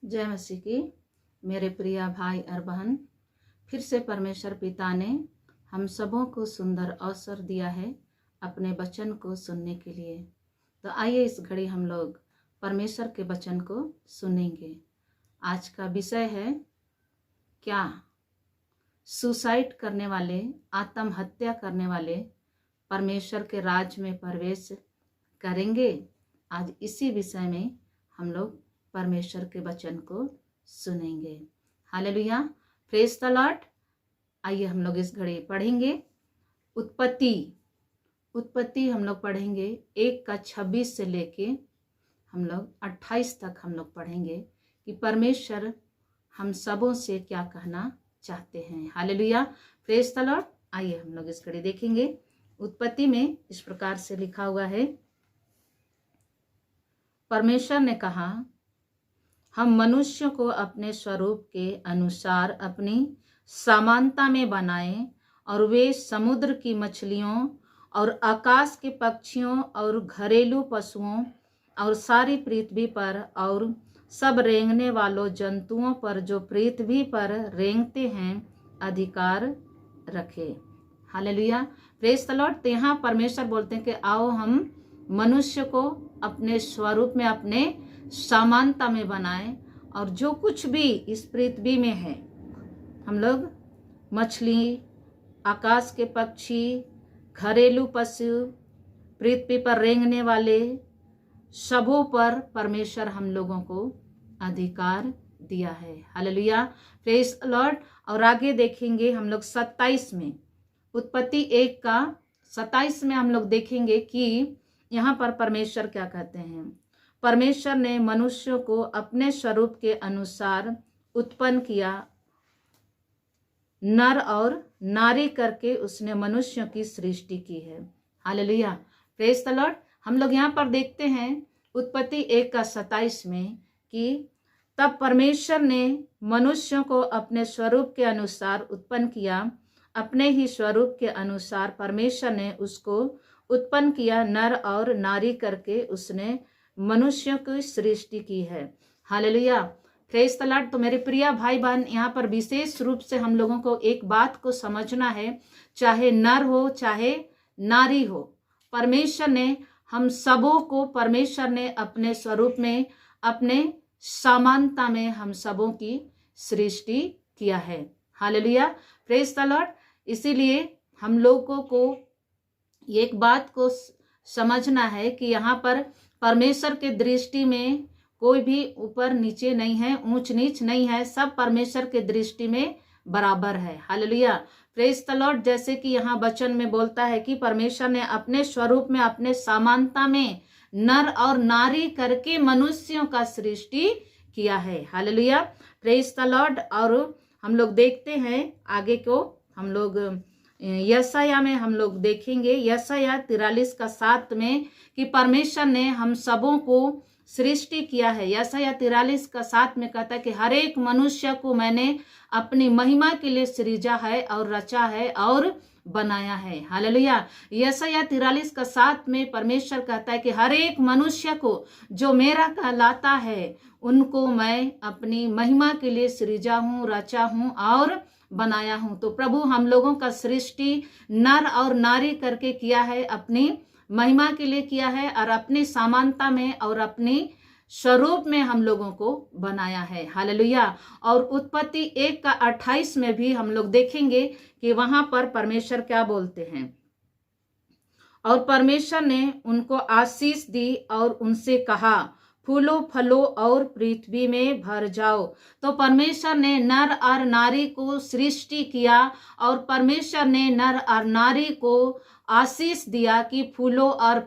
जय मसीह की। मेरे प्रिय भाई और बहन, फिर से परमेश्वर पिता ने हम सबों को सुंदर अवसर दिया है अपने वचन को सुनने के लिए। तो आइए इस घड़ी हम लोग परमेश्वर के वचन को सुनेंगे। आज का विषय है, क्या सुसाइड करने वाले, आत्महत्या करने वाले परमेश्वर के राज में प्रवेश करेंगे। आज इसी विषय में हम लोग परमेश्वर के वचन को सुनेंगे। Hallelujah, praise the Lord. आइए हम लोग इस घड़ी पढ़ेंगे उत्पत्ति हम लोग पढ़ेंगे 1:26 से लेके हम लोग 28 तक हम लोग पढ़ेंगे कि परमेश्वर हम सबों से क्या कहना चाहते हैं। Hallelujah, praise the Lord. आइए हम लोग इस घड़ी देखेंगे। उत्पत्ति में इस प्रकार से लिखा हुआ है, परमेश्वर ने कहा, हम मनुष्य को अपने स्वरूप के अनुसार अपनी समानता में बनाएं और वे समुद्र की मछलियों और आकाश के पक्षियों और घरेलू पशुओं और सारी पृथ्वी पर और सब रेंगने वालों जंतुओं पर जो पृथ्वी पर रेंगते हैं अधिकार रखे। Hallelujah, praise the Lord. तो यहाँ परमेश्वर बोलते हैं कि आओ हम मनुष्य को अपने स्वरूप में, अपने समानता में बनाएं और जो कुछ भी इस पृथ्वी में है, हम लोग मछली, आकाश के पक्षी, घरेलू पशु, पृथ्वी पर रेंगने वाले सबों पर परमेश्वर हम लोगों को अधिकार दिया है। Hallelujah, praise the Lord. और आगे देखेंगे हम लोग 27 में, उत्पत्ति 1:27 में हम लोग देखेंगे कि यहाँ पर परमेश्वर क्या कहते हैं। परमेश्वर ने मनुष्य को अपने स्वरूप के अनुसार उत्पन्न किया, नर और नारी करके उसने मनुष्यों की सृष्टि की है। Hallelujah, praise the Lord. हम लोग यहाँ पर देखते हैं उत्पत्ति 1:27 में कि तब परमेश्वर ने मनुष्यों को अपने स्वरूप के अनुसार उत्पन्न किया, अपने ही स्वरूप के अनुसार परमेश्वर ने उसको उत्पन्न किया, नर और नारी करके उसने मनुष्यों की सृष्टि की है। Hallelujah, praise the Lord. तो मेरे प्रिय भाई बहन, यहाँ पर विशेष रूप से हम लोगों को एक बात को समझना है, चाहे नर हो चाहे नारी हो, परमेश्वर ने हम सबों को, परमेश्वर ने अपने स्वरूप में, अपने समानता में हम सबों की सृष्टि किया है। Hallelujah, praise the Lord. इसीलिए हम लोगों को एक बात को समझना है कि यहाँ पर परमेश्वर के दृष्टि में कोई भी ऊपर नीचे नहीं है, ऊंच नीच नहीं है, सब परमेश्वर के दृष्टि में बराबर है। Hallelujah, praise the Lord. जैसे कि यहाँ वचन में बोलता है कि परमेश्वर ने अपने स्वरूप में, अपने समानता में नर और नारी करके मनुष्यों का सृष्टि किया है। Hallelujah, praise the Lord. और हम लोग देखते हैं आगे को, हम लोग यशाया में हम लोग देखेंगे, यशाया 43:7 में कि परमेश्वर ने हम सबों को सृष्टि किया है। यशाया 43:7 में कहता है कि हर एक मनुष्य को मैंने अपनी महिमा के लिए सृजा है और रचा है और बनाया है। हालेलुया, यशाया 43:7 में परमेश्वर कहता है कि हर एक मनुष्य को जो मेरा कहलाता है उनको मैं अपनी महिमा के लिए सृजा हूँ, रचा हूँ और बनाया हूं। तो प्रभु हम लोगों का सृष्टि नर और नारी करके किया है, अपनी महिमा के लिए किया है और अपनी समानता में और अपनी स्वरूप में हम लोगों को बनाया है। हालेलुया। और उत्पत्ति 1:28 में भी हम लोग देखेंगे कि वहां पर परमेश्वर क्या बोलते हैं। और परमेश्वर ने उनको आशीष दी और उनसे कहा, फूलो फलो और पृथ्वी में भर जाओ। तो परमेश्वर ने नर और नारी को सृष्टि किया और परमेश्वर ने नर और नारी को आशीष दिया कि फूलो और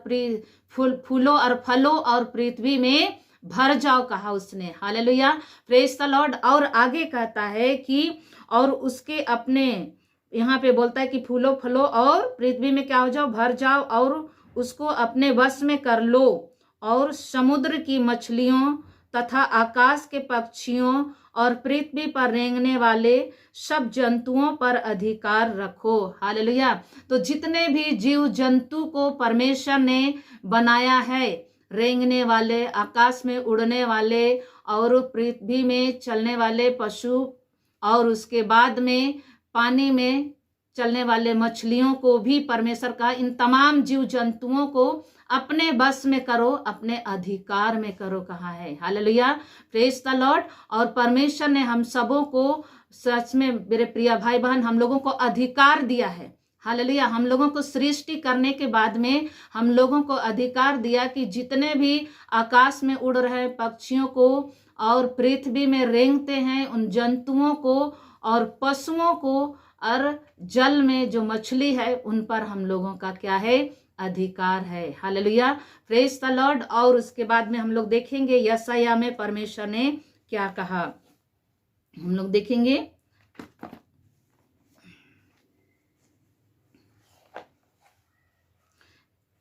फलो और पृथ्वी में भर जाओ, कहा उसने। Hallelujah, praise the Lord. और आगे कहता है कि और उसके अपने, यहाँ पे बोलता है कि फूलो फलो और पृथ्वी में क्या हो जाओ, भर जाओ और उसको अपने वश में कर लो और समुद्र की मछलियों तथा आकाश के पक्षियों और पृथ्वी पर रेंगने वाले सब जंतुओं पर अधिकार रखो। हालेलुया। तो जितने भी जीव जंतु को परमेश्वर ने बनाया है, रेंगने वाले, आकाश में उड़ने वाले और पृथ्वी में चलने वाले पशु और उसके बाद में पानी में चलने वाले मछलियों को भी परमेश्वर का इन तमाम जीव जंतुओं को अपने बस में करो, अपने अधिकार में करो कहा है। Hallelujah, praise the Lord. और परमेश्वर ने हम सबों को सच में मेरे प्रिय भाई बहन हम लोगों को अधिकार दिया है। हालेलुया, हम लोगों को सृष्टि करने के बाद में हम लोगों को अधिकार दिया कि जितने भी आकाश में उड़ रहे पक्षियों को और पृथ्वी में रेंगते हैं उन जंतुओं को और पशुओं को और जल में जो मछली है उन पर हम लोगों का क्या है, अधिकार है। Hallelujah, praise the Lord. और उसके बाद में हम लोग देखेंगे यशायाह में परमेश्वर ने क्या कहा, हम लोग देखेंगे।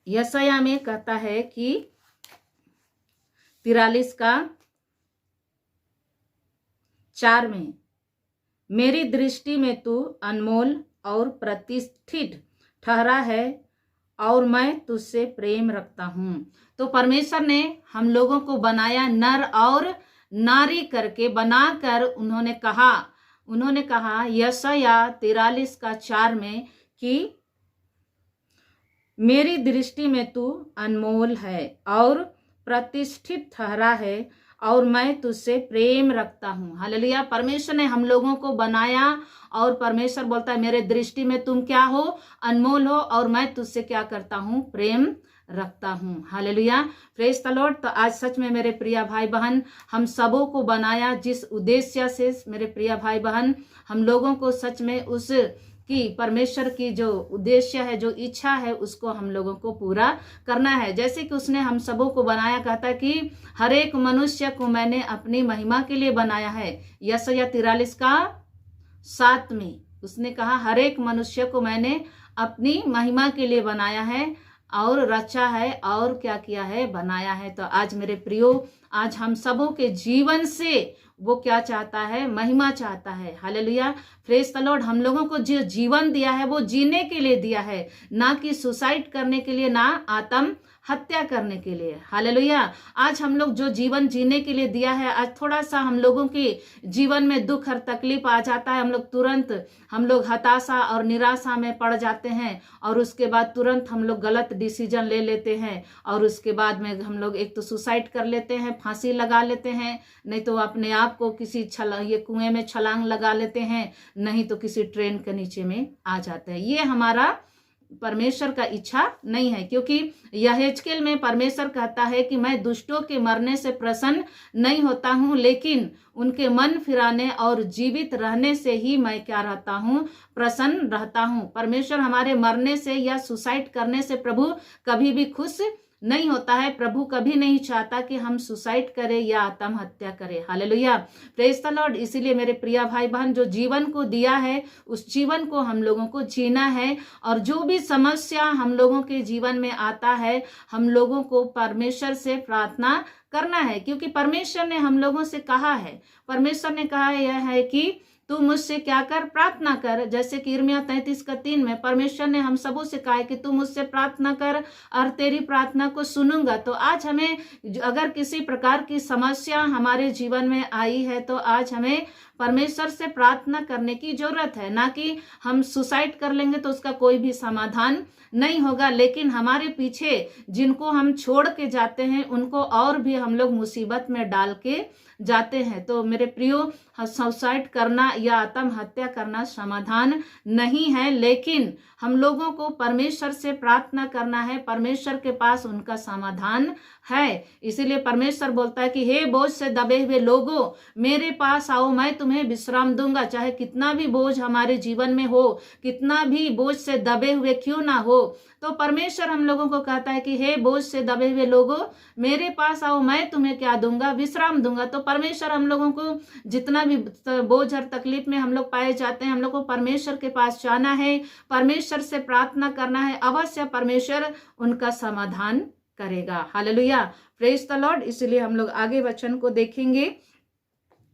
यशायाह में कहता है कि 43:4 में, मेरी दृष्टि में तू अनमोल और प्रतिष्ठित ठहरा है और मैं तुझसे प्रेम रखता हूं। तो परमेश्वर ने हम लोगों को बनाया नर और नारी करके बनाकर उन्होंने कहा यशायाह 43:4 में कि मेरी दृष्टि में तू अनमोल है और प्रतिष्ठित ठहरा है और मैं तुझसे प्रेम रखता हूँ। हालेलुया, परमेश्वर ने हम लोगों को बनाया और परमेश्वर बोलता है मेरे दृष्टि में तुम क्या हो, अनमोल हो और मैं तुझसे क्या करता हूँ, प्रेम रखता हूँ। Hallelujah, praise the Lord. तो आज सच में मेरे प्रिय भाई बहन हम सबों को बनाया जिस उद्देश्य से, मेरे प्रिय भाई बहन हम लोगों को सच में उस कि परमेश्वर की जो उद्देश्य है, जो इच्छा है, उसको हम लोगों को पूरा करना है। जैसे कि उसने हम सबों को बनाया, कहता कि हर एक मनुष्य को मैंने अपनी महिमा के लिए बनाया है। यशायाह 43:7 में उसने कहा हर एक मनुष्य को मैंने अपनी महिमा के लिए बनाया है और रचा है और क्या किया है, बनाया है। तो आज मेरे प्रियो, आज हम सबों के जीवन से वो क्या चाहता है, महिमा चाहता है। Hallelujah, praise the Lord. हम लोगों को जो जीवन दिया है वो जीने के लिए दिया है, ना कि सुसाइड करने के लिए, ना आत्म हत्या करने के लिए। हालेलुया, आज हम लोग जो जीवन जीने के लिए दिया है, आज थोड़ा सा हम लोगों के जीवन में दुख और तकलीफ आ जाता है, हम लोग हताशा और निराशा में पड़ जाते हैं और उसके बाद तुरंत हम लोग गलत डिसीजन ले लेते हैं और उसके बाद में हम लोग एक तो सुसाइड कर लेते हैं, फांसी लगा लेते हैं, नहीं तो अपने आप को किसी ये कुएं में छलांग लगा लेते हैं, नहीं तो किसी ट्रेन के नीचे में आ जाते हैं। ये हमारा परमेश्वर का इच्छा नहीं है, क्योंकि यहेजकेल में परमेश्वर कहता है कि मैं दुष्टों के मरने से प्रसन्न नहीं होता हूं, लेकिन उनके मन फिराने और जीवित रहने से ही मैं क्या रहता हूं, प्रसन्न रहता हूं। परमेश्वर हमारे मरने से या सुसाइड करने से प्रभु कभी भी खुश नहीं होता है। प्रभु कभी नहीं चाहता कि हम सुसाइड करें या आत्महत्या करें। Hallelujah, praise the Lord. इसीलिए मेरे प्रिय भाई बहन जो जीवन को दिया है उस जीवन को हम लोगों को जीना है और जो भी समस्या हम लोगों के जीवन में आता है हम लोगों को परमेश्वर से प्रार्थना करना है, क्योंकि परमेश्वर ने हम लोगों से कहा है, परमेश्वर ने कहा यह है कि तू मुझसे क्या कर, प्रार्थना कर। जैसे कि यिर्मयाह 33:3 में परमेश्वर ने हम सबों से कहा है कि तू मुझसे प्रार्थना कर और तेरी प्रार्थना को सुनूंगा। तो आज हमें अगर किसी प्रकार की समस्या हमारे जीवन में आई है तो आज हमें परमेश्वर से प्रार्थना करने की जरूरत है, ना कि हम सुसाइड कर लेंगे तो उसका कोई भी समाधान नहीं होगा। लेकिन हमारे पीछे जिनको हम छोड़ के जाते हैं उनको और भी हम लोग मुसीबत में डाल के जाते हैं। तो मेरे प्रियो, सुसाइड करना या आत्महत्या करना समाधान नहीं है, लेकिन हम लोगों को परमेश्वर से प्रार्थना करना है, परमेश्वर के पास उनका समाधान है। इसीलिए परमेश्वर बोलता है कि हे बोझ से दबे हुए लोगों, मेरे पास आओ, मैं तुम्हें विश्राम दूंगा। चाहे कितना भी बोझ हमारे जीवन में हो, कितना भी बोझ से दबे हुए क्यों ना हो, तो परमेश्वर हम लोगों को कहता है कि हे बोझ से दबे हुए लोगों, मेरे पास आओ, मैं तुम्हें क्या दूंगा, विश्राम दूंगा। तो परमेश्वर हम लोगों को जितना भी बोझ और तकलीफ में हम लोग पाए जाते हैं, हम लोग को परमेश्वर के पास जाना है, परमेश्वर से प्रार्थना करना है, अवश्य परमेश्वर उनका समाधान करेगा। Hallelujah, praise the Lord. इसलिए हम लोग आगे वचन को देखेंगे।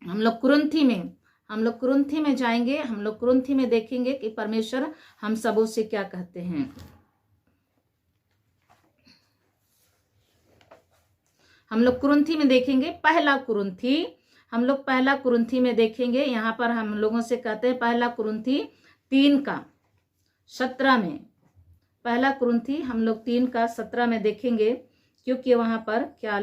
हम लोग कुरिन्थी में जाएंगे, हम लोग कुरिन्थी में देखेंगे कि परमेश्वर हम सबों से क्या कहते हैं। हम लोग कुरिन्थी में देखेंगे, पहला कुरिन्थी, हम लोग पहला कुरिन्थी में देखेंगे। यहाँ पर हम लोगों से कहते हैं पहला कुरिन्थी 3:17 में, पहला कुरिन्थी हम लोग 3:17 में देखेंगे, क्योंकि वहां पर क्या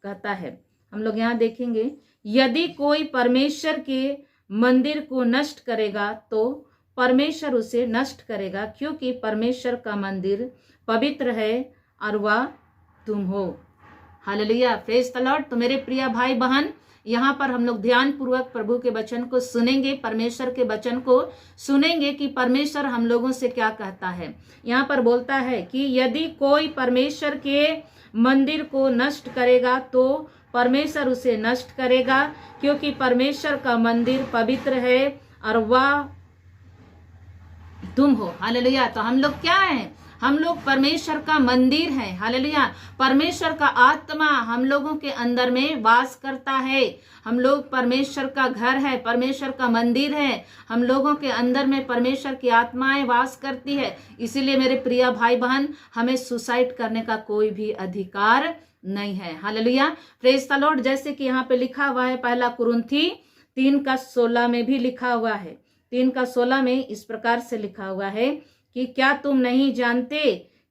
कहता है हम लोग यहाँ देखेंगे, यदि कोई परमेश्वर के मंदिर को नष्ट करेगा तो परमेश्वर उसे नष्ट करेगा, क्योंकि परमेश्वर का मंदिर पवित्र है और वह तुम हो। Hallelujah, praise the Lord. तो मेरे प्रिय भाई बहन, यहाँ पर हम लोग ध्यान पूर्वक प्रभु के वचन को सुनेंगे, परमेश्वर के वचन को सुनेंगे कि परमेश्वर हम लोगों से क्या कहता है। यहाँ पर बोलता है कि यदि कोई परमेश्वर के मंदिर को नष्ट करेगा तो परमेश्वर उसे नष्ट करेगा, क्योंकि परमेश्वर का मंदिर पवित्र है और वह तुम हो। हालेलुया। तो हम लोग क्या हैं? हम लोग परमेश्वर का मंदिर है। हालेलुया। परमेश्वर का आत्मा हम लोगों के अंदर में वास करता है। हम लोग परमेश्वर का घर है, परमेश्वर का मंदिर है। हम लोगों के अंदर में परमेश्वर की आत्माएं वास करती है। इसीलिए मेरे प्रिय भाई बहन, हमें सुसाइड करने का कोई भी अधिकार नहीं है। Hallelujah, praise the Lord. जैसे कि यहाँ पे लिखा हुआ है, पहला कुरिन्थी 3:16 में भी लिखा हुआ है। 3:16 में इस प्रकार से लिखा हुआ है कि क्या तुम नहीं जानते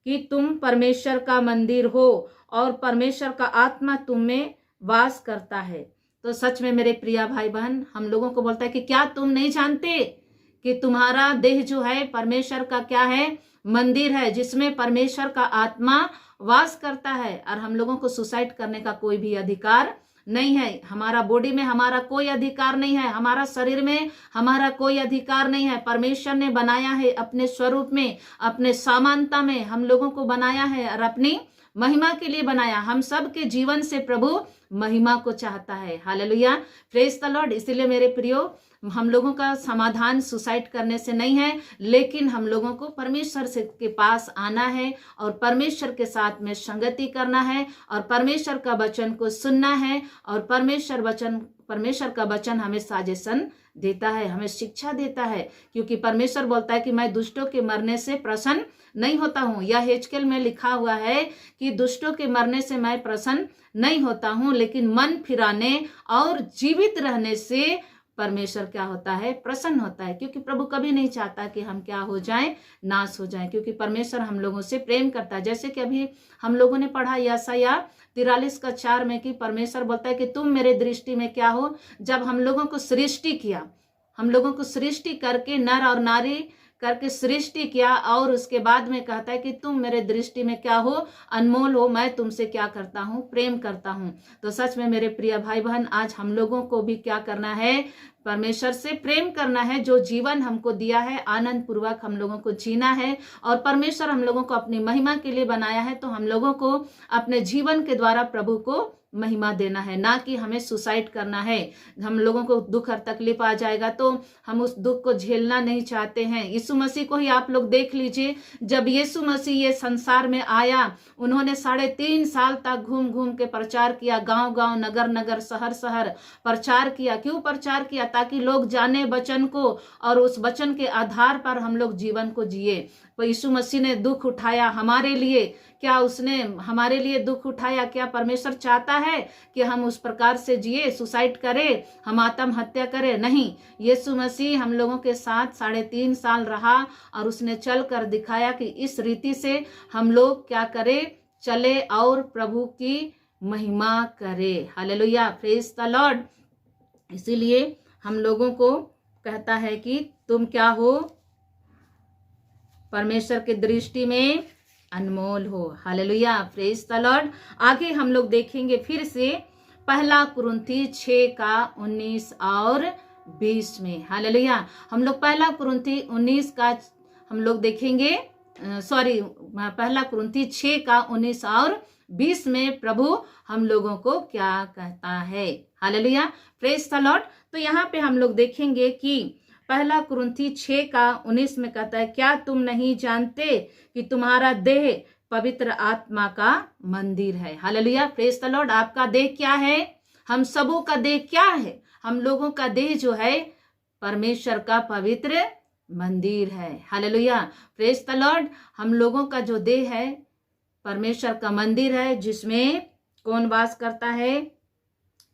कि तुम परमेश्वर का मंदिर हो और परमेश्वर का आत्मा तुम में वास करता है। तो सच में मेरे प्रिय भाई बहन, हम लोगों को बोलता है कि क्या तुम नहीं जानते कि तुम्हारा देह जो है परमेश्वर का क्या है? मंदिर है, जिसमें परमेश्वर का आत्मा वास करता है। और हम लोगों को सुसाइड करने का कोई भी अधिकार नहीं है। हमारा बॉडी में हमारा कोई अधिकार नहीं है, हमारा शरीर में हमारा कोई अधिकार नहीं है। परमेश्वर ने बनाया है अपने स्वरूप में, अपने समानता में हम लोगों को बनाया है और अपनी महिमा के लिए बनाया। हम सब के जीवन से प्रभु महिमा को चाहता है। Hallelujah, praise the Lord. इसीलिए मेरे प्रियो, हम लोगों का समाधान सुसाइड करने से नहीं है, लेकिन हम लोगों को परमेश्वर से के पास आना है और परमेश्वर के साथ में संगति करना है और परमेश्वर का वचन को सुनना है। और परमेश्वर का वचन हमें सजेशन देता है, हमें शिक्षा देता है, क्योंकि परमेश्वर बोलता है कि मैं दुष्टों के मरने से प्रसन्न नहीं होता हूँ। यह हेजकेल में लिखा हुआ है कि दुष्टों के मरने से मैं प्रसन्न नहीं होता हूँ, लेकिन मन फिराने और जीवित रहने से परमेश्वर क्या होता है? प्रसन्न होता है। क्योंकि प्रभु कभी नहीं चाहता कि हम क्या हो जाएं? नाश हो जाएं, क्योंकि परमेश्वर हम लोगों से प्रेम करता है। जैसे कि अभी हम लोगों ने पढ़ा यशायाह 43:4 में कि परमेश्वर बोलता है कि तुम मेरे दृष्टि में क्या हो? जब हम लोगों को सृष्टि किया, हम लोगों को सृष्टि करके नर और नारी करके सृष्टि किया, और उसके बाद में कहता है कि तुम मेरे दृष्टि में क्या हो? अनमोल हो। मैं तुमसे क्या करता हूँ? प्रेम करता हूँ। तो सच में मेरे प्रिय भाई बहन, आज हम लोगों को भी क्या करना है? परमेश्वर से प्रेम करना है। जो जीवन हमको दिया है, आनंद पूर्वक हम लोगों को जीना है। और परमेश्वर हम लोगों को अपनी महिमा के लिए बनाया है, तो हम लोगों को अपने जीवन के द्वारा प्रभु को महिमा देना है, ना कि हमें सुसाइड करना है। हम लोगों को दुख और तकलीफ आ जाएगा तो हम उस दुख को झेलना नहीं चाहते हैं। यीशु मसीह को ही आप लोग देख लीजिए। जब यीशु मसीह ये संसार में आया, उन्होंने 3.5 साल तक घूम घूम के प्रचार किया, गांव गांव, नगर नगर, शहर शहर प्रचार किया। क्यों प्रचार किया? ताकि लोग जाने वचन को और उस वचन के आधार पर हम लोग जीवन को जिए। तो यीशु मसीह ने दुख उठाया हमारे लिए। क्या उसने हमारे लिए दुख उठाया? क्या परमेश्वर चाहता है कि हम उस प्रकार से जिए, सुसाइड करें, हम आत्महत्या करें? नहीं। यीशु मसीह हम लोगों के साथ 3.5 साल रहा और उसने चल कर दिखाया कि इस रीति से हम लोग क्या करें? चले और प्रभु की महिमा करें। Hallelujah, praise the Lord. इसीलिए हम लोगों को कहता है कि तुम क्या हो? परमेश्वर की दृष्टि में अनमोल हो। Hallelujah, praise the Lord. आगे हम लोग देखेंगे फिर से पहला कुरिन्थी 6:19 और 20 में। हालेलुया, हम लोग पहला कुरिन्थी 19 का हम लोग देखेंगे, पहला कुरिन्थी 6:19 और 20 में प्रभु हम लोगों को क्या कहता है। Hallelujah, praise the Lord. तो यहाँ पे हम लोग देखेंगे कि पहला कुरिन्थी 6:19 में कहता है, क्या तुम नहीं जानते कि तुम्हारा देह पवित्र आत्मा का मंदिर है? Hallelujah, praise the Lord. आपका देह क्या है? हम सबों का देह क्या है? हम लोगों का देह जो है परमेश्वर का पवित्र मंदिर है। Hallelujah, praise the Lord. हम लोगों का जो देह है परमेश्वर का मंदिर है, जिसमें कौन वास करता है?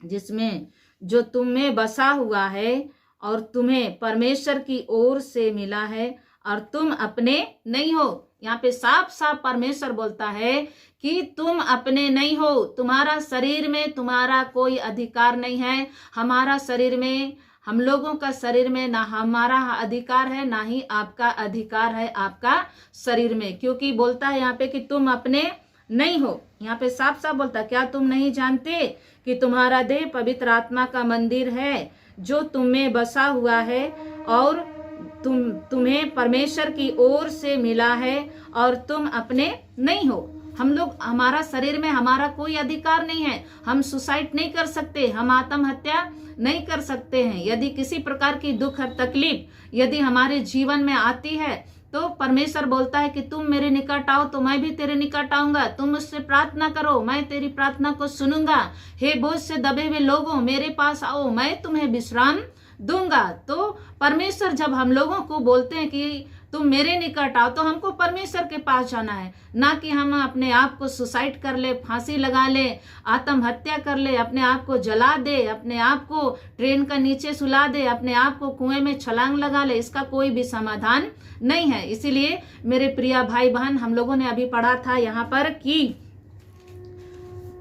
जिसमें जो तुम में बसा हुआ है और तुम्हें परमेश्वर की ओर से मिला है और तुम अपने नहीं हो। यहाँ पे साफ साफ परमेश्वर बोलता है कि तुम अपने नहीं हो। तुम्हारा शरीर में तुम्हारा कोई अधिकार नहीं है। हमारा शरीर में, हम लोगों का शरीर में ना हमारा अधिकार है ना ही आपका अधिकार है आपका शरीर में, क्योंकि बोलता है यहाँ पे कि तुम अपने नहीं हो। यहाँ पे साफ साफ बोलता, क्या तुम नहीं जानते कि तुम्हारा देह पवित्र आत्मा का मंदिर है जो तुम में बसा हुआ है और तुम्हें परमेश्वर की ओर से मिला है और तुम अपने नहीं हो। हम लोग, हमारा शरीर में हमारा कोई अधिकार नहीं है। हम सुसाइड नहीं कर सकते, हम आत्महत्या नहीं कर सकते हैं। यदि किसी प्रकार की दुख और तकलीफ यदि हमारे जीवन में आती है तो परमेश्वर बोलता है कि तुम मेरे निकट आओ तो मैं भी तेरे निकट आऊंगा। तुम मुझसे प्रार्थना करो, मैं तेरी प्रार्थना को सुनूंगा। हे बोझ से दबे हुए लोगों, मेरे पास आओ, मैं तुम्हें विश्राम दूंगा। तो परमेश्वर जब हम लोगों को बोलते हैं कि तुम मेरे निकट आओ, तो हमको परमेश्वर के पास जाना है, ना कि हम अपने आप को सुसाइड कर ले, फांसी लगा ले, आत्महत्या कर ले, अपने आप को जला दे, अपने आप को ट्रेन का नीचे सुला दे, अपने आप को कुएं में छलांग लगा ले। इसका कोई भी समाधान नहीं है। इसीलिए मेरे प्रिय भाई बहन, हम लोगों ने अभी पढ़ा था यहाँ पर कि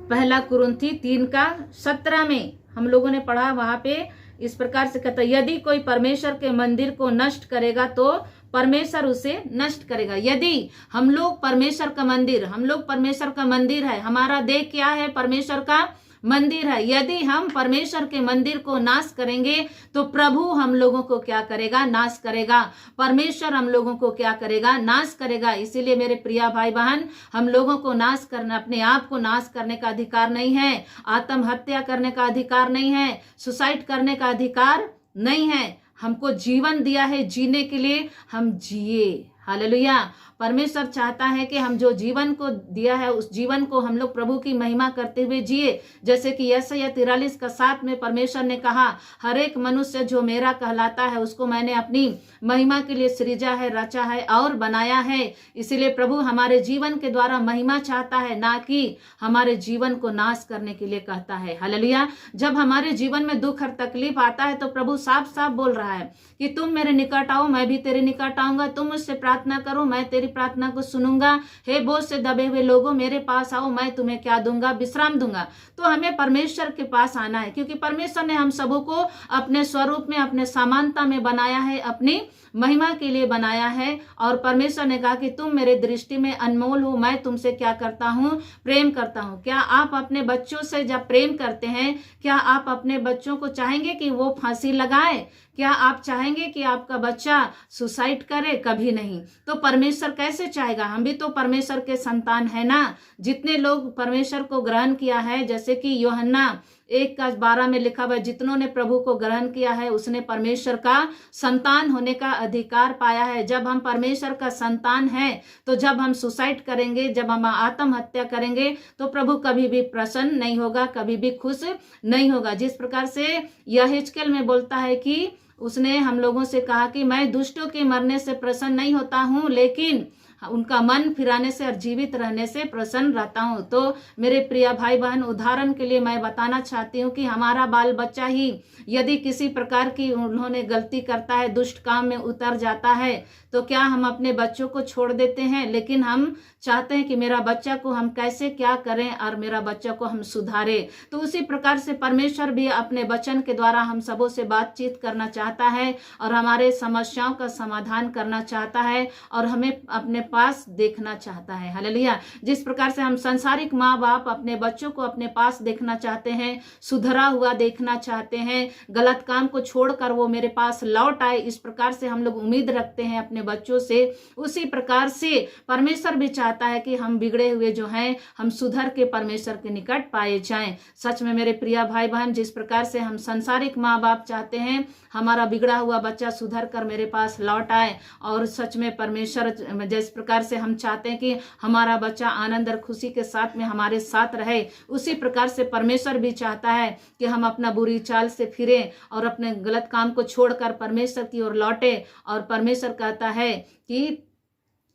1 कुरिन्थी 3:17 में हम लोगों ने पढ़ा, वहां पे इस प्रकार से कहता है, यदि कोई परमेश्वर के मंदिर को नष्ट करेगा तो परमेश्वर उसे नष्ट करेगा। यदि हम लोग परमेश्वर का मंदिर, हम लोग परमेश्वर का मंदिर है, हमारा देह क्या है? परमेश्वर का मंदिर है। यदि हम परमेश्वर के मंदिर को नाश करेंगे तो प्रभु हम लोगों को क्या करेगा? नाश करेगा। परमेश्वर हम लोगों को क्या करेगा? नाश करेगा। इसीलिए मेरे प्रिय भाई बहन, हम लोगों को नाश करना, अपने आप को नाश करने का अधिकार नहीं है, आत्महत्या करने का अधिकार नहीं है, सुसाइड करने का अधिकार नहीं है। हमको जीवन दिया है जीने के लिए, हम जिए। हालेलुया। परमेश्वर चाहता है कि हम जो जीवन को दिया है उस जीवन को हम लोग प्रभु की महिमा करते हुए जिए। जैसे कि यशायाह 43:7 में परमेश्वर ने कहा, हर एक मनुष्य जो मेरा कहलाता है उसको मैंने अपनी महिमा के लिए सृजा है, रचा है और बनाया है। इसीलिए प्रभु हमारे जीवन के द्वारा महिमा चाहता है, ना कि हमारे जीवन को नाश करने के लिए कहता है। हालेलुया। जब हमारे जीवन में दुख और तकलीफ आता है तो प्रभु साफ साफ बोल रहा है कि तुम मेरे निकट आओ, मैं भी तेरे निकट आऊंगा। तुम मुझसे प्रार्थना करो, मैं तेरी प्रार्थना को सुनूंगा। हे बोझ से दबे हुए लोगों, मेरे पास आओ, मैं तुम्हें क्या दूंगा? विश्राम दूंगा। तो हमें परमेश्वर के पास आना है, क्योंकि परमेश्वर ने हम सबों को अपने स्वरूप में, अपने समानता में बनाया है, अपनी महिमा के लिए बनाया है। और परमेश्वर ने कहा कि तुम मेरे दृष्टि में अनमोल हो, मैं तुमसे क्या करता हूँ? प्रेम करता हूँ। क्या आप अपने बच्चों से जब प्रेम करते हैं, क्या आप अपने बच्चों को चाहेंगे कि वो फांसी लगाए? क्या आप चाहेंगे कि आपका बच्चा सुसाइड करे? कभी नहीं। तो परमेश्वर कैसे चाहेगा? हम भी तो परमेश्वर के संतान है ना। जितने लोग परमेश्वर को ग्रहण किया है, जैसे कि यूहन्ना 1:12 में लिखा हुआ है, जितनों ने प्रभु को ग्रहण किया है उसने परमेश्वर का संतान होने का अधिकार पाया है। जब हम परमेश्वर का संतान हैं तो जब हम सुसाइड करेंगे, जब हम आत्महत्या करेंगे तो प्रभु कभी भी प्रसन्न नहीं होगा, कभी भी खुश नहीं होगा। जिस प्रकार से यहेजकेल में बोलता है कि उसने हम लोगों से कहा कि मैं दुष्टों के मरने से प्रसन्न नहीं होता हूं, लेकिन उनका मन फिराने से और जीवित रहने से प्रसन्न रहता हूं। तो मेरे प्रिय भाई बहन, उदाहरण के लिए मैं बताना चाहती हूं कि हमारा बाल बच्चा ही यदि किसी प्रकार की उन्होंने गलती करता है, दुष्ट काम में उतर जाता है, तो क्या हम अपने बच्चों को छोड़ देते हैं? लेकिन हम चाहते हैं कि मेरा बच्चा को हम कैसे क्या करें और मेरा बच्चा को हम सुधारें। तो उसी प्रकार से परमेश्वर भी अपने वचन के द्वारा हम सबों से बातचीत करना चाहता है और हमारे समस्याओं का समाधान करना चाहता है और हमें अपने पास देखना चाहता है। हालेलुया। जिस प्रकार से हम संसारिक माँ बाप अपने बच्चों को अपने पास देखना चाहते हैं, सुधरा हुआ देखना चाहते हैं, गलत काम को छोड़कर वो मेरे पास लौट आए, इस प्रकार से हम लोग उम्मीद रखते हैं अपने बच्चों से। उसी प्रकार से परमेश्वर भी चाहता है कि हम बिगड़े हुए जो हैं हम सुधर के परमेश्वर के निकट पाए जाएं। सच में मेरे प्रिय भाई बहन, जिस प्रकार से हम संसारिक माँ बाप चाहते हैं हमारा बिगड़ा हुआ बच्चा सुधर कर मेरे पास लौट आए, और सच में परमेश्वर जिस प्रकार से हम चाहते हैं कि हमारा बच्चा आनंद और खुशी के साथ में हमारे साथ रहे, उसी प्रकार से परमेश्वर भी चाहता है कि हम अपना बुरी चाल से फिरें और अपने गलत काम को छोड़कर परमेश्वर की ओर लौटे। और परमेश्वर कहता है कि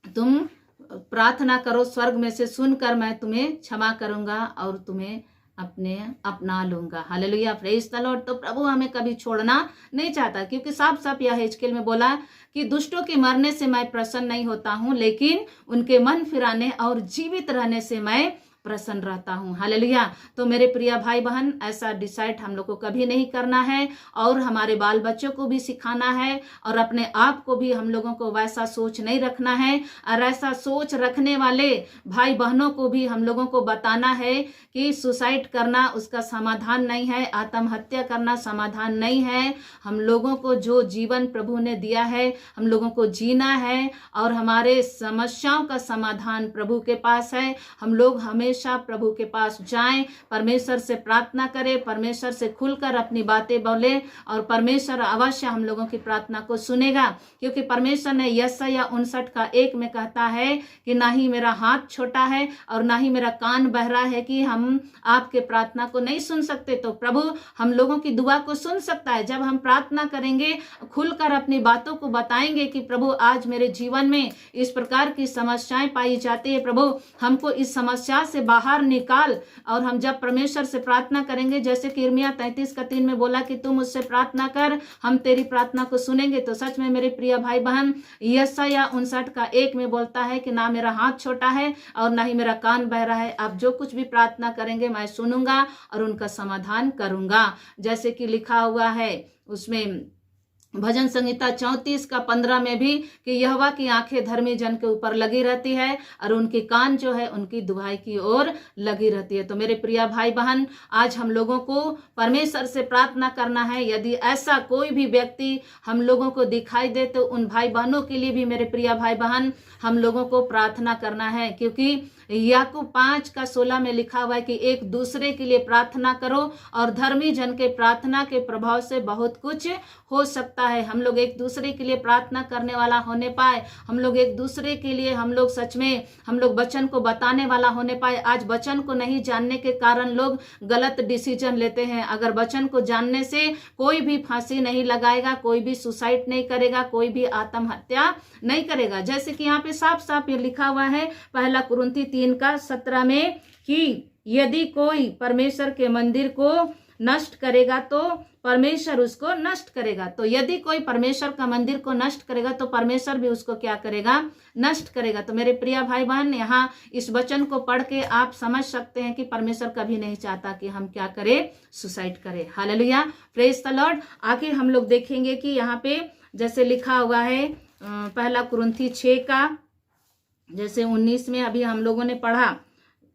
तुम प्रार्थना करो, स्वर्ग में से सुनकर मैं तुम्हें क्षमा करूंगा और तुम्हें अपना लूंगा। Hallelujah, praise the Lord. तो प्रभु हमें कभी छोड़ना नहीं चाहता, क्योंकि साफ साफ यह हेजकेल में बोला कि दुष्टों के मरने से मैं प्रसन्न नहीं होता हूं, लेकिन उनके मन फिराने और जीवित रहने से मैं प्रसन्न रहता हूं। हालेलुया। तो मेरे प्रिय भाई बहन, ऐसा डिसाइड हम लोग को कभी नहीं करना है, और हमारे बाल बच्चों को भी सिखाना है, और अपने आप को भी हम लोगों को वैसा सोच नहीं रखना है। और ऐसा सोच रखने वाले भाई बहनों को भी हम लोगों को बताना है कि सुसाइड करना उसका समाधान नहीं है, आत्महत्या करना समाधान नहीं है। हम लोगों को जो जीवन प्रभु ने दिया है, हम लोगों को जीना है, और हमारे समस्याओं का समाधान प्रभु के पास है। हम लोग हमेशा प्रभु के पास जाएं, परमेश्वर से प्रार्थना करें, परमेश्वर से खुलकर अपनी बातें बोले, और परमेश्वर अवश्य हम लोगों की प्रार्थना को सुनेगा। क्योंकि परमेश्वर ने यशायाह 59:1 में कहता है कि ना ही मेरा हाथ छोटा है और ना ही मेरा कान बहरा है कि हम आपके प्रार्थना को नहीं सुन सकते। तो प्रभु हम लोगों की दुआ को सुन सकता है। जब हम प्रार्थना करेंगे, खुलकर अपनी बातों को बताएंगे कि प्रभु आज मेरे जीवन में इस प्रकार की समस्याएं पाई जाती है, प्रभु हमको इस समस्या से बाहर निकाल। और हम जब परमेश्वर से प्रार्थना करेंगे, जैसे कि यिर्मयाह 33:3 में बोला कि तुम मुझसे प्रार्थना कर, हम तेरी प्रार्थना को सुनेंगे। तो सच में मेरे प्रिय भाई बहन, यशायाह 59:1 में बोलता है कि ना मेरा हाथ छोटा है और ना ही मेरा कान बहरा है। आप जो कुछ भी प्रार्थना करेंगे मैं सुनूंगा और उनका समाधान करूंगा। जैसे कि लिखा हुआ है उसमें भजन संहिता 34:15 में भी कि यहोवा की आंखें धर्मी जन के ऊपर लगी रहती है और उनकी कान जो है उनकी दुहाई की ओर लगी रहती है। तो मेरे प्रिय भाई बहन, आज हम लोगों को परमेश्वर से प्रार्थना करना है। यदि ऐसा कोई भी व्यक्ति हम लोगों को दिखाई दे तो उन भाई बहनों के लिए भी मेरे प्रिय भाई बहन हम लोगों को प्रार्थना करना है। क्योंकि याकूब 5:16 में लिखा हुआ है कि एक दूसरे के लिए प्रार्थना करो और धर्मी जन के प्रार्थना के प्रभाव से बहुत कुछ हो सकता है। हम लोग एक दूसरे के लिए प्रार्थना करने वाला होने पाए, हम लोग एक दूसरे के लिए हम लोग सच में हम लोग वचन को बताने वाला होने पाए। आज वचन को नहीं जानने के कारण लोग गलत डिसीजन लेते हैं। अगर वचन को जानने से कोई भी फांसी नहीं लगाएगा, कोई भी सुसाइड नहीं करेगा, कोई भी आत्महत्या नहीं करेगा। जैसे कि यहाँ पे साफ साफ ये लिखा हुआ है 1 कुरिन्थी 3:17 में कि यदि कोई परमेश्वर के मंदिर को नष्ट करेगा तो परमेश्वर उसको नष्ट करेगा। तो यदि कोई परमेश्वर का मंदिर को नष्ट करेगा तो परमेश्वर भी उसको क्या करेगा? नष्ट करेगा। तो मेरे प्रिय भाई बहन, यहाँ इस वचन को पढ़ के आप समझ सकते हैं कि परमेश्वर कभी नहीं चाहता कि हम क्या करें? सुसाइड करें। Hallelujah, praise the Lord. आगे हम लोग देखेंगे कि यहाँ पे जैसे लिखा हुआ है 1 कुरिन्थी 6 जैसे 19 में अभी हम लोगों ने पढ़ा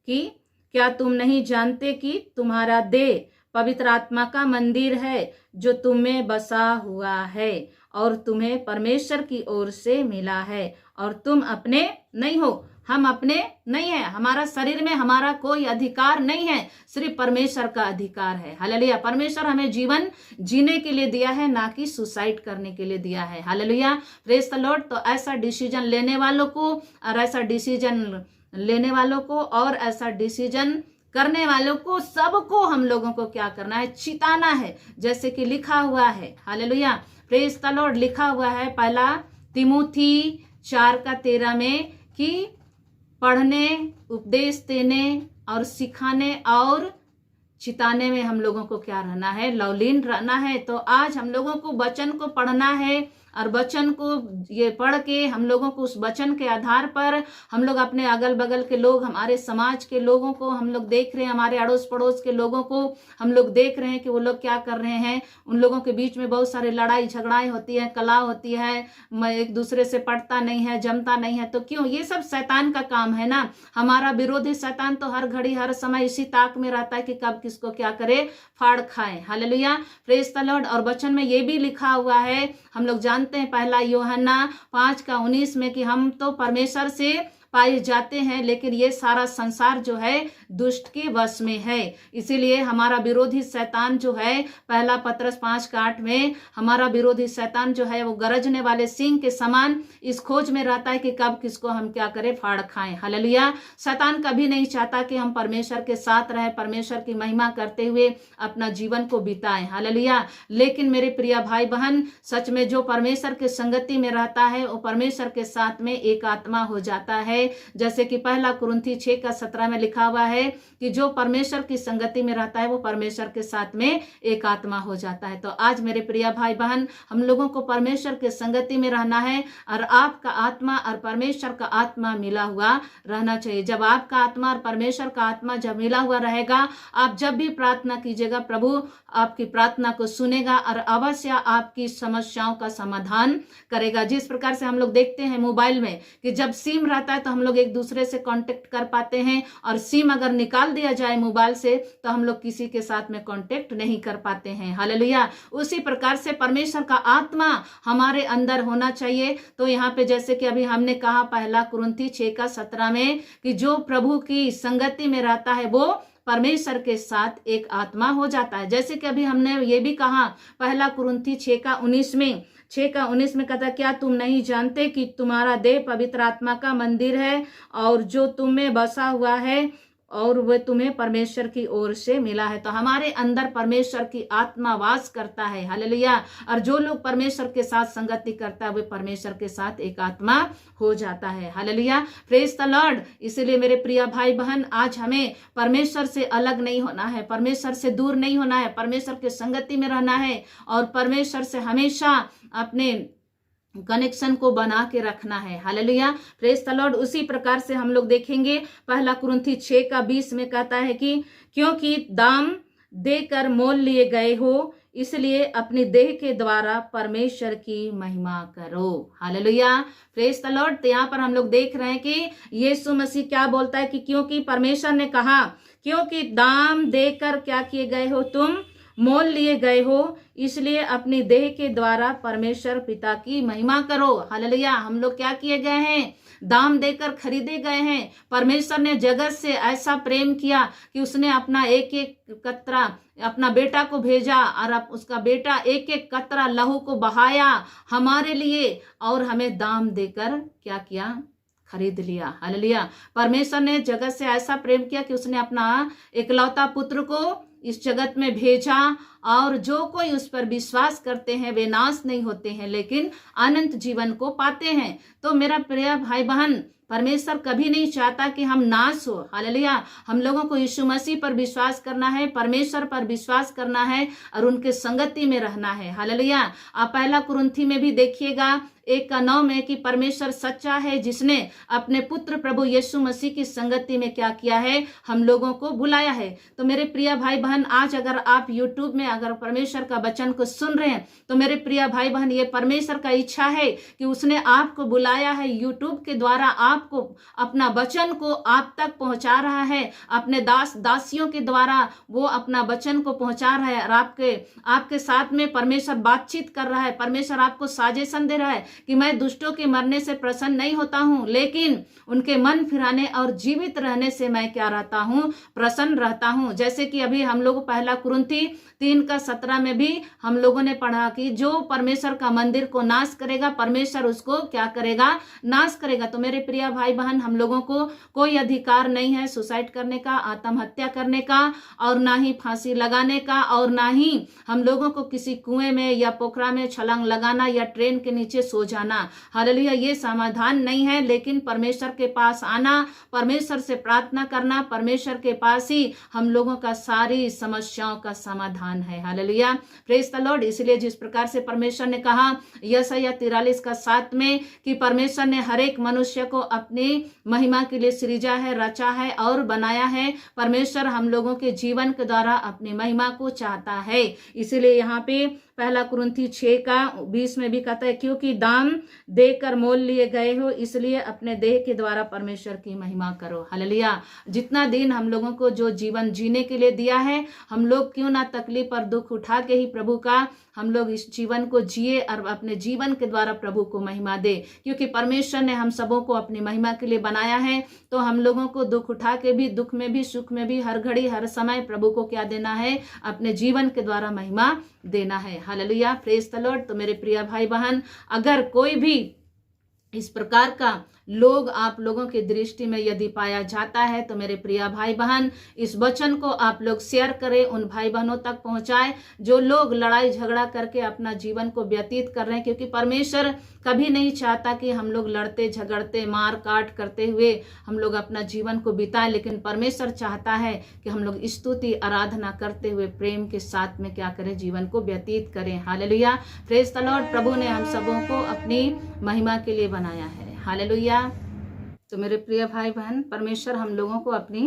कि क्या तुम नहीं जानते कि तुम्हारा देह पवित्र आत्मा का मंदिर है जो तुम में बसा हुआ है और तुम्हें परमेश्वर की ओर से मिला है और तुम अपने नहीं हो। हम अपने नहीं है, हमारा शरीर में हमारा कोई अधिकार नहीं है, सिर्फ परमेश्वर का अधिकार है। हालेलुया। परमेश्वर हमें जीवन जीने के लिए दिया है, ना कि सुसाइड करने के लिए दिया है। Hallelujah, praise the Lord. तो ऐसा डिसीजन लेने वालों को और ऐसा डिसीजन लेने वालों को और ऐसा डिसीजन करने वालों को सबको हम लोगों को क्या करना है? चिताना है। जैसे कि लिखा हुआ है, हालेलुया, प्रेज द लॉर्ड, लिखा हुआ है 1 तिमुथी 4:13 में कि पढ़ने, उपदेश देने और सिखाने और चिताने में हम लोगों को क्या रहना है? लवलीन रहना है। तो आज हम लोगों को वचन को पढ़ना है और वचन को ये पढ़ के हम लोगों को उस वचन के आधार पर हम लोग अपने अगल बगल के लोग, हमारे समाज के लोगों को हम लोग देख रहे हैं, हमारे अड़ोस पड़ोस के लोगों को हम लोग देख रहे हैं कि वो लोग क्या कर रहे हैं। उन लोगों के बीच में बहुत सारे लड़ाई झगड़ाएं होती है, कला होती है, एक दूसरे से पटता नहीं है, जमता नहीं है। तो क्यों? ये सब शैतान का काम है ना। हमारा विरोधी शैतान तो हर घड़ी हर समय इसी ताक में रहता है कि कब किसको क्या करे, फाड़ खाए। Hallelujah, praise the Lord. और वचन में ये भी लिखा हुआ है, हम लोग जानते हैं 1 यूहन्ना 5:19 में कि हम तो परमेश्वर से पाए जाते हैं, लेकिन ये सारा संसार जो है दुष्ट के वश में है। इसीलिए हमारा विरोधी शैतान जो है 1 पतरस 5:8 में हमारा विरोधी शैतान जो है वो गरजने वाले सिंह के समान इस खोज में रहता है कि कब किसको हम क्या करें, फाड़ खाएं। हालेलुया। शैतान कभी नहीं चाहता कि हम परमेश्वर के साथ रहें, परमेश्वर की महिमा करते हुए अपना जीवन को बिताएं। हालेलुया। लेकिन मेरे प्रिय भाई बहन, सच में जो परमेश्वर के संगति में रहता है वो परमेश्वर के साथ में एक आत्मा हो जाता है है, जैसे कि 1 कुरिन्थी 6:17 में लिखा हुआ है कि जो परमेश्वर की संगति में रहता है वो परमेश्वर के साथ में एक आत्मा हो जाता है। तो आज मेरे प्रिय भाई बहन, हम लोगों को परमेश्वर के संगति में रहना है और आपका आत्मा और परमेश्वर का आत्मा मिला हुआ रहना चाहिए। जब आपका आत्मा और परमेश्वर का आत्मा जब मिला हुआ रहेगा, आप जब भी प्रार्थना कीजिएगा, प्रभु आपकी प्रार्थना को सुनेगा और अवश्य आपकी समस्याओं का समाधान करेगा। जिस प्रकार से हम लोग देखते हैं मोबाइल में कि जब सिम रहता है तो हम लोग एक दूसरे से कांटेक्ट कर पाते हैं, और सिम अगर निकाल दिया जाए मोबाइल से तो हम लोग किसी के साथ में कांटेक्ट नहीं कर पाते हैं। हालेलुया। उसी प्रकार से परमेश्वर का आत्मा हमारे अंदर होना चाहिए। तो यहाँ पे जैसे कि अभी हमने कहा 1 कुरिन्थी 6:17 में कि जो प्रभु की संगति में रहता है वो परमेश्वर के साथ एक आत्मा हो जाता है। जैसे कि अभी हमने ये भी कहा 1 कुरिन्थी 6:19 में कहता, क्या तुम नहीं जानते कि तुम्हारा देह पवित्र आत्मा का मंदिर है और जो तुम में बसा हुआ है और वह तुम्हें परमेश्वर की ओर से मिला है। तो हमारे अंदर परमेश्वर की आत्मा वास करता है। हालेलुया। और जो लोग परमेश्वर के साथ संगति करता है वे परमेश्वर के साथ एक आत्मा हो जाता है। हालेलुया। Praise the Lord. इसीलिए मेरे प्रिय भाई बहन, आज हमें परमेश्वर से अलग नहीं होना है, परमेश्वर से दूर नहीं होना है, परमेश्वर के संगति में रहना है और परमेश्वर से हमेशा अपने कनेक्शन को बना के रखना है। हालेलुया। Praise the Lord. उसी प्रकार से हम लोग देखेंगे 1 कुरिन्थी 6:20 में कहता है कि क्योंकि दाम देकर मोल लिए गए हो, इसलिए अपनी देह के द्वारा परमेश्वर की महिमा करो। हालेलुया। Praise the Lord. तो यहाँ पर हम लोग देख रहे हैं कि यीशु मसीह क्या बोलता है कि क्योंकि परमेश्वर ने कहा, क्योंकि दाम देकर क्या किए गए हो, तुम मोल लिए गए हो, इसलिए अपनी देह के द्वारा परमेश्वर पिता की महिमा करो। हालेलुया। हम लोग क्या किए गए हैं? दाम देकर खरीदे गए हैं। परमेश्वर ने जगत से ऐसा प्रेम किया कि उसने अपना एक एक कतरा अपना बेटा को भेजा और अब उसका बेटा एक एक कतरा लहू को बहाया हमारे लिए और हमें दाम देकर क्या किया? खरीद लिया। हालेलुया। परमेश्वर ने जगत से ऐसा प्रेम किया कि उसने अपना एकलौता पुत्र को इस जगत में भेजा और जो कोई उस पर विश्वास करते हैं वे नाश नहीं होते हैं लेकिन अनंत जीवन को पाते हैं। तो मेरा प्रिय भाई बहन, परमेश्वर कभी नहीं चाहता कि हम नाश हो। हालेलुया। हम लोगों को यीशु मसीह पर विश्वास करना है, परमेश्वर पर विश्वास करना है और उनके संगति में रहना है। हालेलुया। आप 1 कुरिन्थी में भी देखिएगा 1:9 में कि परमेश्वर सच्चा है जिसने अपने पुत्र प्रभु यीशु मसीह की संगति में क्या किया है? हम लोगों को बुलाया है। तो मेरे प्रिय भाई बहन, आज अगर आप यूट्यूब में अगर परमेश्वर का वचन को सुन रहे हैं तो मेरे प्रिय भाई बहन, ये परमेश्वर का इच्छा है कि उसने आपको बुलाया है यूट्यूब के द्वारा, आपको अपना वचन को आप तक पहुंचा रहा है, अपने दास दासियों के द्वारा वो अपना वचन को पहुंचा रहा है और आपके साथ में परमेश्वर बातचीत कर रहा है। परमेश्वर आपको साजेशन दे रहा है कि मैं दुष्टों के मरने से प्रसन्न नहीं होता हूं, लेकिन उनके मन फिराने और जीवित रहने से मैं क्या रहता हूं? प्रसन्न रहता हूं। जैसे कि अभी हम लोग 1 कुरिन्थी 3:17 में भी हम लोगों ने पढ़ा कि जो परमेश्वर का मंदिर को नाश करेगा परमेश्वर उसको क्या करेगा? नाश करेगा। तो मेरे प्रिय भाई बहन, हम लोगों को कोई अधिकार नहीं है सुसाइड करने का, आत्महत्या करने का और ना ही फांसी लगाने का और ना ही हम लोगों को किसी कुएं में या पोखरा में छलांग लगाना या ट्रेन के नीचे सो जाना। हालेलुया। ये समाधान नहीं है, लेकिन परमेश्वर के पास आना, परमेश्वर से प्रार्थना करना, परमेश्वर के पास ही हम लोगों का सारी समस्याओं का समाधान है। हालेलुया। Praise the Lord. इसलिए जिस प्रकार से परमेश्वर ने कहा यशायाह 43:7 में कि परमेश्वर ने हर एक मनुष्य को अपनी महिमा के लिए सृजा है, रचा है और बनाया है। परमेश्वर हम लोगों के जीवन के द्वारा अपनी महिमा को चाहता है। इसीलिए यहाँ पे 1 कुरिन्थी 6:20 में भी कहता है, क्योंकि दाम देकर मोल लिए गए हो, इसलिए अपने देह के द्वारा परमेश्वर की महिमा करो। हालेलुया। जितना दिन हम लोगों को जो जीवन जीने के लिए दिया है, हम लोग क्यों ना तकलीफ और दुख उठा के ही प्रभु का हम लोग इस जीवन को जिए और अपने जीवन के द्वारा प्रभु को महिमा दे। क्योंकि परमेश्वर ने हम सबों को अपनी महिमा के लिए बनाया है, तो हम लोगों को दुख उठा के भी, दुख में भी, सुख में भी, हर घड़ी हर समय प्रभु को क्या देना है? अपने जीवन के द्वारा महिमा देना है। हालेलुया। Praise the Lord. तो मेरे प्रिय भाई बहन, अगर कोई भी इस प्रकार का लोग आप लोगों की दृष्टि में यदि पाया जाता है तो मेरे प्रिय भाई बहन, इस वचन को आप लोग शेयर करें, उन भाई बहनों तक पहुंचाएं जो लोग लड़ाई झगड़ा करके अपना जीवन को व्यतीत कर रहे हैं। क्योंकि परमेश्वर कभी नहीं चाहता कि हम लोग लड़ते झगड़ते मार काट करते हुए हम लोग अपना जीवन को बिताएं, लेकिन परमेश्वर चाहता है कि हम लोग स्तुति आराधना करते हुए प्रेम के साथ में क्या करें, जीवन को व्यतीत करें। Hallelujah, praise the Lord. प्रभु ने हम सबों को अपनी महिमा के लिए बनाया है। हालेलुया। तो मेरे प्रिय भाई बहन, परमेश्वर हम लोगों को अपनी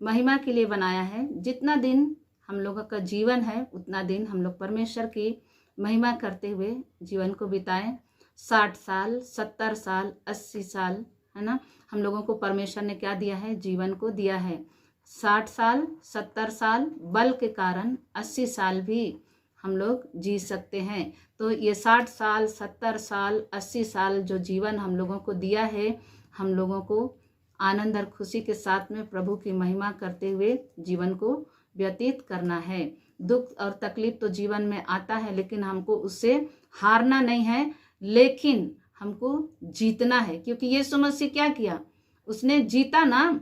महिमा के लिए बनाया है। जितना दिन हम लोगों का जीवन है उतना दिन हम लोग परमेश्वर की महिमा करते हुए जीवन को बिताएं। 60 साल 70 साल 80 साल, है ना, हम लोगों को परमेश्वर ने क्या दिया है, जीवन को दिया है। 60 साल 70 साल बल के कारण 80 साल भी हम लोग जी सकते हैं। तो ये 60 साल 70 साल 80 साल जो जीवन हम लोगों को दिया है, हम लोगों को आनंद और खुशी के साथ में प्रभु की महिमा करते हुए जीवन को व्यतीत करना है। दुख और तकलीफ तो जीवन में आता है, लेकिन हमको उससे हारना नहीं है, लेकिन हमको जीतना है। क्योंकि यीशु मसीह क्या किया, उसने जीता ना।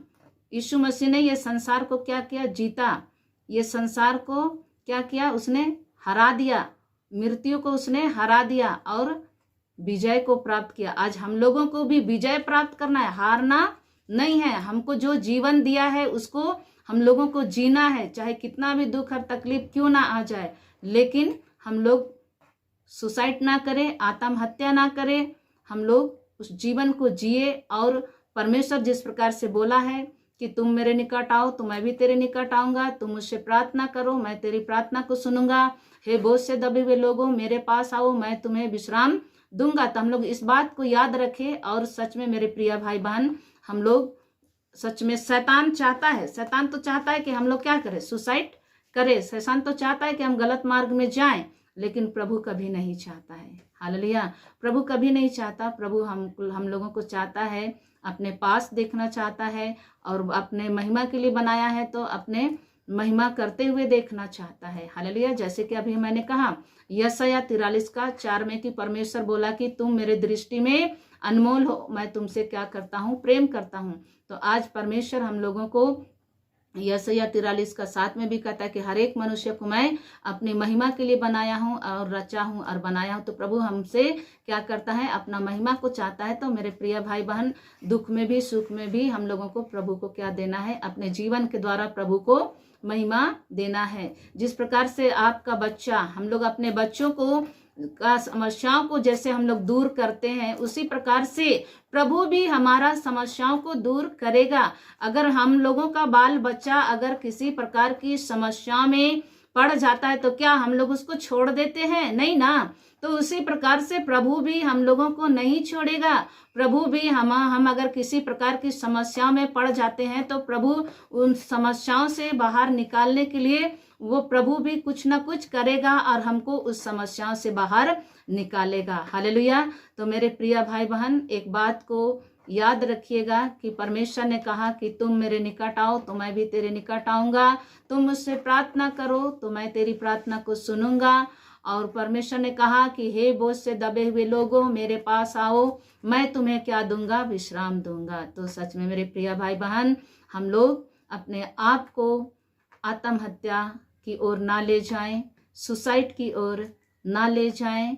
यीशु मसीह ने ये संसार को क्या किया, जीता। ये संसार को क्या किया, उसने हरा दिया। मृत्यु को उसने हरा दिया और विजय को प्राप्त किया। आज हम लोगों को भी विजय प्राप्त करना है, हारना नहीं है। हमको जो जीवन दिया है उसको हम लोगों को जीना है, चाहे कितना भी दुख और तकलीफ क्यों ना आ जाए, लेकिन हम लोग सुसाइड ना करें, आत्महत्या ना करें, हम लोग उस जीवन को जिए। और परमेश्वर जिस प्रकार से बोला है कि तुम मेरे निकट आओ तो मैं भी तेरे निकट आऊंगा, तुम मुझसे प्रार्थना करो मैं तेरी प्रार्थना को सुनूंगा, हे बोझ से दबे हुए लोगों मेरे पास आओ मैं तुम्हें विश्राम दूंगा। तो हम लोग इस बात को याद रखें। और सच में मेरे प्रिय भाई बहन, हम लोग सच में, शैतान चाहता है, शैतान तो चाहता है कि हम लोग क्या करें, सुसाइड करें। शैतान तो चाहता है कि हम गलत मार्ग में जाएं, लेकिन प्रभु कभी नहीं चाहता है। हालेलुया, प्रभु कभी नहीं चाहता। प्रभु हम लोगों को चाहता है, अपने पास देखना चाहता है, और अपने महिमा के लिए बनाया है तो अपने महिमा करते हुए देखना चाहता है। हालेलुया। जैसे कि अभी मैंने कहा यशायाह 43:4 में कि परमेश्वर बोला कि तुम मेरे दृष्टि में अनमोल हो, मैं तुमसे क्या करता हूँ, प्रेम करता हूँ। तो आज परमेश्वर हम लोगों को यशायाह 43:7 में भी कहता है कि हर एक मनुष्य को मैं अपनी महिमा के लिए बनाया हूँ और रचा हूँ और बनाया हूँ। तो प्रभु हमसे क्या करता है, अपना महिमा को चाहता है। तो मेरे प्रिय भाई बहन, दुख में भी सुख में भी हम लोगों को प्रभु को क्या देना है, अपने जीवन के द्वारा प्रभु को महिमा देना है। जिस प्रकार से आपका बच्चा, हम लोग अपने बच्चों को का समस्याओं को जैसे हम लोग दूर करते हैं, उसी प्रकार से प्रभु भी हमारा समस्याओं को दूर करेगा। अगर हम लोगों का बाल बच्चा अगर किसी प्रकार की समस्या में पड़ जाता है तो क्या हम लोग उसको छोड़ देते हैं? नहीं ना। तो उसी प्रकार से प्रभु भी हम लोगों को नहीं छोड़ेगा। प्रभु भी हम अगर किसी प्रकार की समस्या में पड़ जाते हैं तो प्रभु उन समस्याओं से बाहर निकालने के लिए वो प्रभु भी कुछ ना कुछ करेगा और हमको उस समस्याओं से बाहर निकालेगा। हालेलुया। तो मेरे प्रिय भाई बहन, एक बात को याद रखिएगा कि परमेश्वर ने कहा कि तुम मेरे निकट आओ तो मैं भी तेरे निकट आऊंगा, तुम मुझसे प्रार्थना करो तो मैं तेरी प्रार्थना को सुनूंगा। और परमेश्वर ने कहा कि हे बोझ से दबे हुए लोगों मेरे पास आओ, मैं तुम्हें क्या दूंगा, विश्राम दूंगा। तो सच में मेरे प्रिय भाई बहन, हम लोग अपने आप को आत्महत्या की ओर ना ले जाएं, सुसाइड की ओर ना ले जाएं,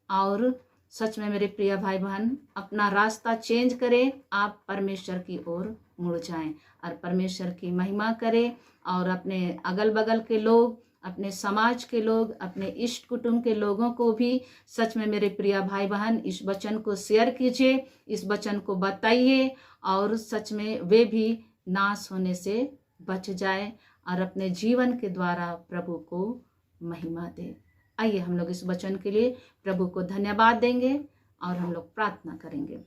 और सच में मेरे प्रिय भाई बहन अपना रास्ता चेंज करें, आप परमेश्वर की ओर मुड़ जाएं और परमेश्वर की महिमा करें। और अपने अगल बगल के लोग, अपने समाज के लोग, इष्ट इष्ट कुटुंब के लोगों को भी सच में मेरे प्रिय भाई बहन इस वचन को शेयर कीजिए, इस वचन को बताइए, और सच में वे भी नाश होने से बच जाए और अपने जीवन के द्वारा प्रभु को महिमा दे। आइए हम लोग इस वचन के लिए प्रभु को धन्यवाद देंगे और हम लोग प्रार्थना करेंगे।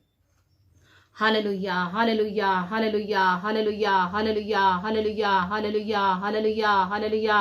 Hallelujah, hallelujah, hallelujah, hallelujah, hallelujah, hallelujah, hallelujah, hallelujah, hallelujah,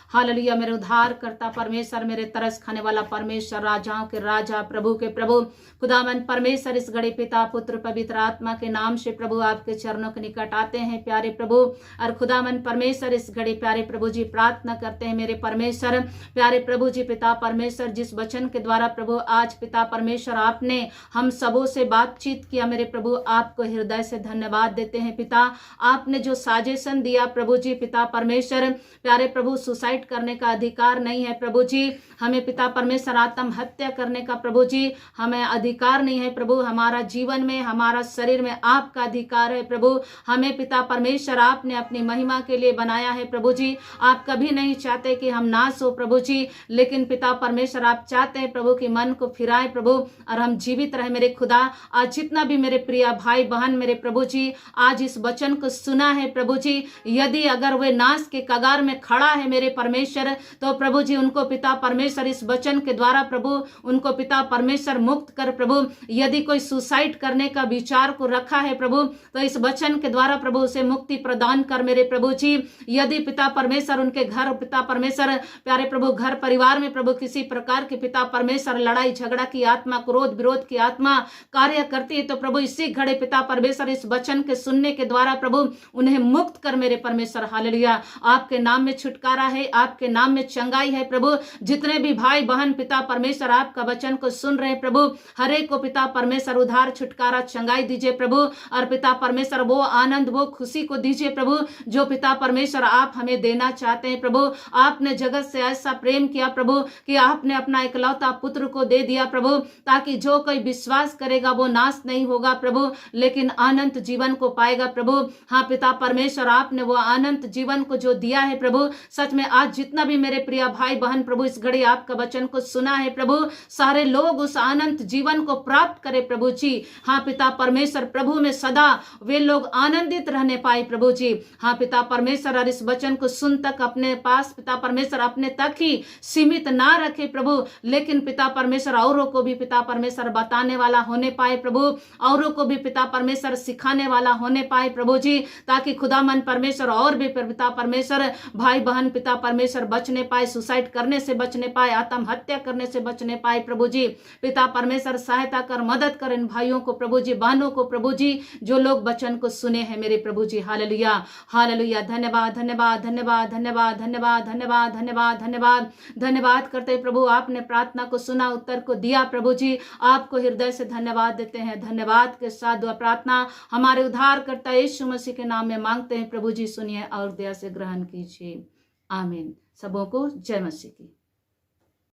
hallelujah. मेरे उद्धारकर्ता परमेश्वर, मेरे तरस खाने वाला परमेश्वर, राजाओं के राजा, प्रभु के प्रभु, खुदावन परमेश्वर, इस घड़ी पिता पुत्र पवित्र आत्मा के नाम से प्रभु आपके चरणों के निकट आते हैं प्यारे प्रभु। और खुदावन परमेश्वर, इस घड़ी प्यारे प्रभु जी प्रार्थना करते हैं मेरे परमेश्वर, प्यारे प्रभु जी पिता परमेश्वर, जिस वचन के द्वारा प्रभु आज पिता परमेश्वर आपने हम सबों से बातचीत किया मेरे प्रभु, आपको हृदय से धन्यवाद देते हैं पिता। आपने जो साजेशन दिया प्रभु जी पिता परमेश्वर, प्यारे प्रभु, सुसाइड करने का अधिकार नहीं है प्रभु जी हमें पिता परमेश्वर, आत्महत्या करने का प्रभु जी हमें अधिकार नहीं है प्रभु। हमारा जीवन में, हमारा शरीर में आपका अधिकार है प्रभु। हमें पिता परमेश्वर आपने अपनी महिमा के लिए बनाया है प्रभु जी। आप कभी नहीं चाहते कि हम नाश हो प्रभु जी, लेकिन पिता परमेश्वर आप चाहते हैं प्रभु कि मन को फिराए प्रभु और हम जीवित रहे मेरे खुदा। आज जितना भी मेरे प्रिय भाई बहन मेरे प्रभु जी आज इस वचन को सुना है प्रभु जी, यदि अगर वे नाश के कगार में खड़ा है मेरे परमेश्वर, तो प्रभु जी उनको पिता परमेश्वर इस वचन के द्वारा प्रभु उनको पिता परमेश्वर मुक्त कर प्रभु। यदि कोई सुसाइड करने का विचार को रखा है प्रभु, तो इस वचन के द्वारा प्रभु उसे मुक्ति प्रदान कर मेरे प्रभु जी। यदि पिता परमेश्वर उनके घर पिता परमेश्वर प्यारे प्रभु घर परिवार में प्रभु किसी प्रकार की पिता परमेश्वर लड़ाई झगड़ा की आत्मा, क्रोध विरोध की आत्मा कार्य करती है, तो प्रभु इसी घड़ी पिता परमेश्वर इस वचन के सुनने के द्वारा प्रभु उन्हें मुक्त कर मेरे परमेश्वर। हालेलुया। आपके नाम में छुटकारा है, आपके नाम में चंगाई है प्रभु। जितने भी भाई बहन पिता परमेश्वर आपका वचन को सुन रहे प्रभु, हर एक को पिता परमेश्वर उद्धार छुटकारा चंगाई दीजिए प्रभु। और पिता परमेश्वर वो आनंद वो खुशी को दीजिए प्रभु जो पिता परमेश्वर आप हमें देना चाहते हैं प्रभु। आपने जगत से ऐसा प्रेम किया प्रभु कि आपने अपना इकलौता पुत्र को दे दिया प्रभु, ताकि जो कोई विश्वास करेगा वो नाश नहीं होगा प्रभु, लेकिन अनंत जीवन को पाएगा प्रभु। हाँ पिता परमेश्वर, आपने वो अनंत जीवन को जो दिया है प्रभु, सच में आज जितना भी मेरे प्रिय भाई बहन प्रभु इस घड़ी आपका वचन को सुना है प्रभु, सारे लोग उस अनंत जीवन को प्राप्त करे प्रभु जी। हाँ पिता परमेश्वर, प्रभु में सदा वे लोग आनंदित रहने पाए प्रभु जी। हाँ पिता परमेश्वर, और इस वचन को सुन तक अपने पास पिता परमेश्वर अपने तक ही सीमित ना रखे प्रभु, लेकिन पिता परमेश्वर औरों को भी पिता परमेश्वर बताने वाला होने पाए प्रभु, औरों को भी पिता परमेश्वर सिखाने वाला होने पाए प्रभु जी, ताकि खुदा मन परमेश्वर और भी पिता परमेश्वर भाई बहन पिता परमेश्वर बचने पाए, सुसाइड करने से बचने पाए, आत्महत्या करने से बचने पाए प्रभु जी। पिता परमेश्वर सहायता कर, मदद कर इन भाइयों को प्रभु जी, बहनों को प्रभु जी, जो लोग वचन को सुने हैं मेरे प्रभु जी। Hallelujah, hallelujah. धन्यवाद धन्यवाद धन्यवाद धन्यवाद धन्यवाद धन्यवाद धन्यवाद धन्यवाद धन्यवाद करते प्रभु, आपने प्रार्थना को सुना, उत्तर को दिया प्रभु जी। आपको हृदय से धन्यवाद देते हैं। धन्यवाद के साथ दुआ प्रार्थना हमारे उद्धारकर्ता यीशु मसीह के नाम में मांगते हैं प्रभु जी, सुनिए और दया से ग्रहण कीजिए। आमीन। सबों को जय मसीह की।